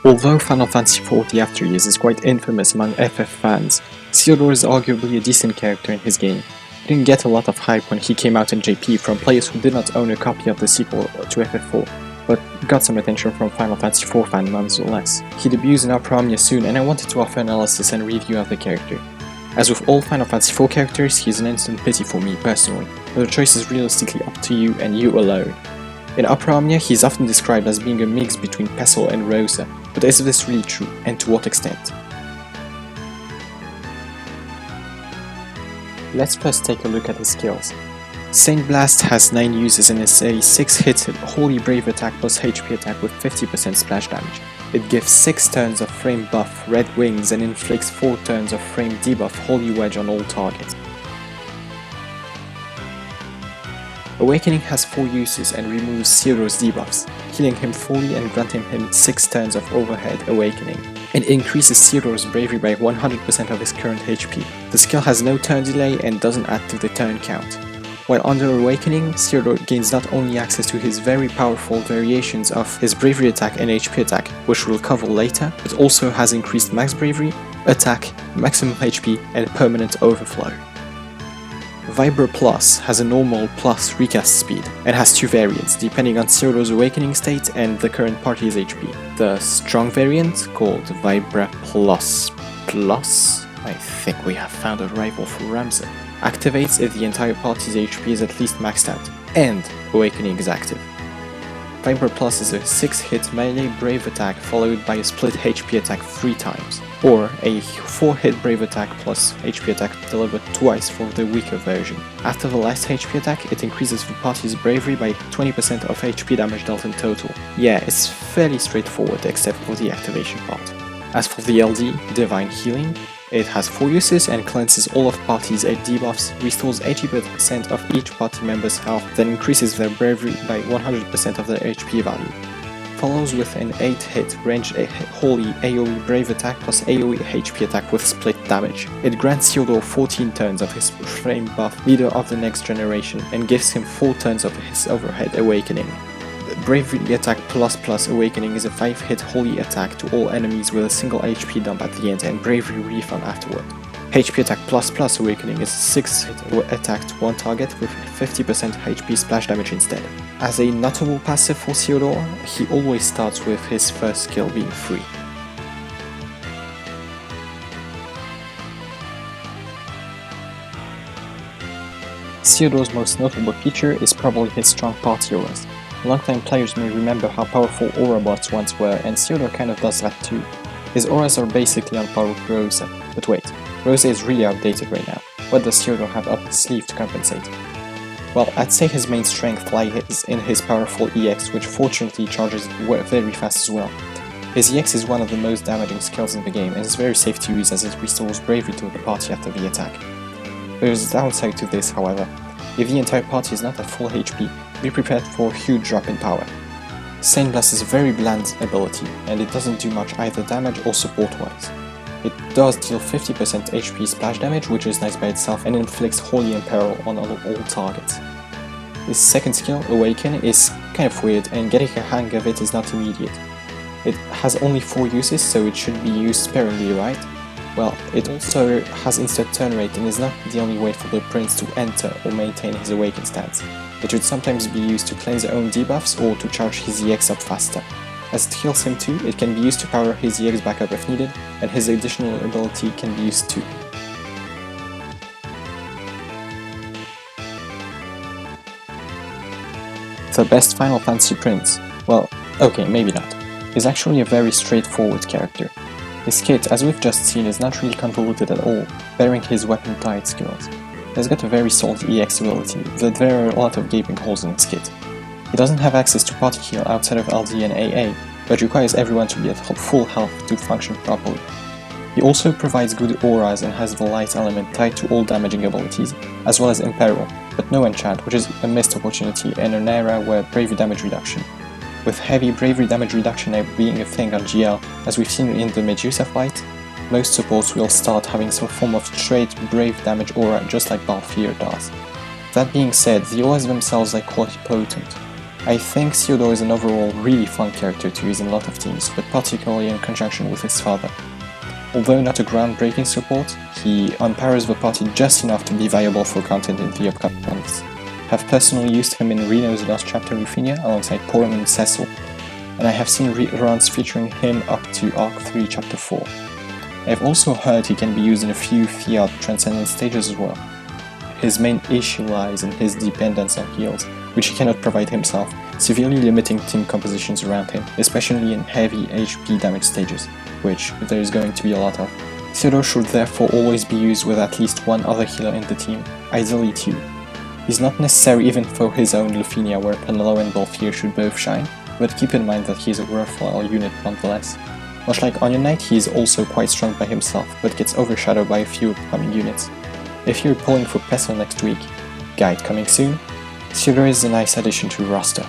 Although Final Fantasy XL The After Years is quite infamous among FF fans, Ceodore is arguably a decent character in his game. He didn't get a lot of hype when he came out in JP from players who did not own a copy of the sequel to FF4, but got some attention from Final Fantasy IV fans nonetheless. He debuts in Omnia soon, and I wanted to offer analysis and review of the character. As with all Final Fantasy IV characters, he is an instant pity for me personally, but the choice is realistically up to you and you alone. In Omnia, he is often described as being a mix between Decil and Rosa, but is this really true, and to what extent? Let's first take a look at his skills. Saint Blast has 9 uses and is a 6-hit Holy Brave attack plus HP attack with 50% splash damage. It gives 6 turns of frame buff Red Wings and inflicts 4 turns of frame debuff Holy Wedge on all targets. Awakening has 4 uses and removes Ceodore's debuffs, healing him fully and granting him 6 turns of overhead Awakening. It increases Ceodore's bravery by 100% of his current HP. The skill has no turn delay and doesn't add to the turn count. While under Awakening, Ceodore gains not only access to his very powerful variations of his bravery attack and HP attack, which we'll cover later, but also has increased max bravery, attack, maximum HP, and permanent overflow. Vibra Plus has a normal plus recast speed, and has 2 variants depending on Ceodore's awakening state and the current party's HP. The strong variant, called Vibra Plus Plus, I think we have found a rival for Ramsey, activates if the entire party's HP is at least maxed out, and awakening is active. Vibra Plus is a 6-hit melee brave attack followed by a split HP attack 3 times, or a 4-hit brave attack plus HP attack delivered twice for the weaker version. After the last HP attack, it increases the party's bravery by 20% of HP damage dealt in total. Yeah, it's fairly straightforward except for the activation part. As for the LD, Divine Healing, it has 4 uses and cleanses all of party's 8 debuffs, restores 80% of each party member's health, then increases their bravery by 100% of their HP value. Follows with an 8-hit ranged Holy AoE Brave attack plus AoE HP attack with split damage. It grants Ceodore 14 turns of his frame buff, Leader of the Next Generation, and gives him 4 turns of his overhead Awakening. Bravery Attack plus Awakening is a 5-hit Holy attack to all enemies with a single HP dump at the end and Bravery refund afterward. HP Attack plus Awakening is a 6-hit attack to one target with 50% HP splash damage instead. As a notable passive for Ceodore, he always starts with his first skill being free. Ceodore's most notable feature is probably his strong party auras. Longtime players may remember how powerful aura bots once were, and Ceodore kind of does that too. His auras are basically on par with Rosa, but wait, Rosa is really outdated right now. What does Ceodore have up his sleeve to compensate? Well, I'd say his main strength lies in his powerful EX, which fortunately charges very fast as well. His EX is one of the most damaging skills in the game, and is very safe to use as it restores bravery to the party after the attack. There is a downside to this, however. If the entire party is not at full HP, be prepared for a huge drop in power. Saint Blast is a very bland ability, and it doesn't do much either damage or support-wise. It does deal 50% HP splash damage, which is nice by itself, and inflicts Holy Imperil on all targets. His second skill, Awaken, is kind of weird, and getting a hang of it is not immediate. It has only 4 uses, so it should be used sparingly, right? Well, it also has instant turn rate and is not the only way for the prince to enter or maintain his Awaken stance. It should sometimes be used to cleanse own debuffs or to charge his EX up faster. As it heals him too, it can be used to power his EX back up if needed, and his additional ability can be used too. The best Final Fantasy prince? Well, okay, maybe not. He's actually a very straightforward character. His kit, as we've just seen, is not really convoluted at all, bearing his weapon tied skills. He's got a very solid EX ability, but there are a lot of gaping holes in his kit. He doesn't have access to party heal outside of LD and AA, but requires everyone to be at full health to function properly. He also provides good auras and has the light element tied to all damaging abilities, as well as Imperil, but no enchant, which is a missed opportunity in an era where bravery damage reduction. With heavy bravery damage reduction now being a thing on GL, as we've seen in the Medusa fight, most supports will start having some form of straight brave damage aura just like Balthier does. That being said, the auras themselves are quite potent. I think Ceodore is an overall really fun character to use in a lot of teams, but particularly in conjunction with his father. Although not a groundbreaking support, he empowers the party just enough to be viable for content in the upcoming months. I have personally used him in Reno's Last Chapter Ruthenia alongside Porum and Decil, and I have seen runs featuring him up to Arc 3 Chapter 4. I have also heard he can be used in a few Fiat Transcendent stages as well. His main issue lies in his dependence on heals, which he cannot provide himself, severely limiting team compositions around him, especially in heavy HP damage stages, which there is going to be a lot of. Ceodore should therefore always be used with at least one other healer in the team, ideally two. He's not necessary even for his own Ruthenia where Penelo and Balthier should both shine, but keep in mind that he is a worthwhile unit nonetheless. Much like Onion Knight, he is also quite strong by himself, but gets overshadowed by a few upcoming units. If you're pulling for Pestle next week, guide coming soon, Ceodore is a nice addition to the roster.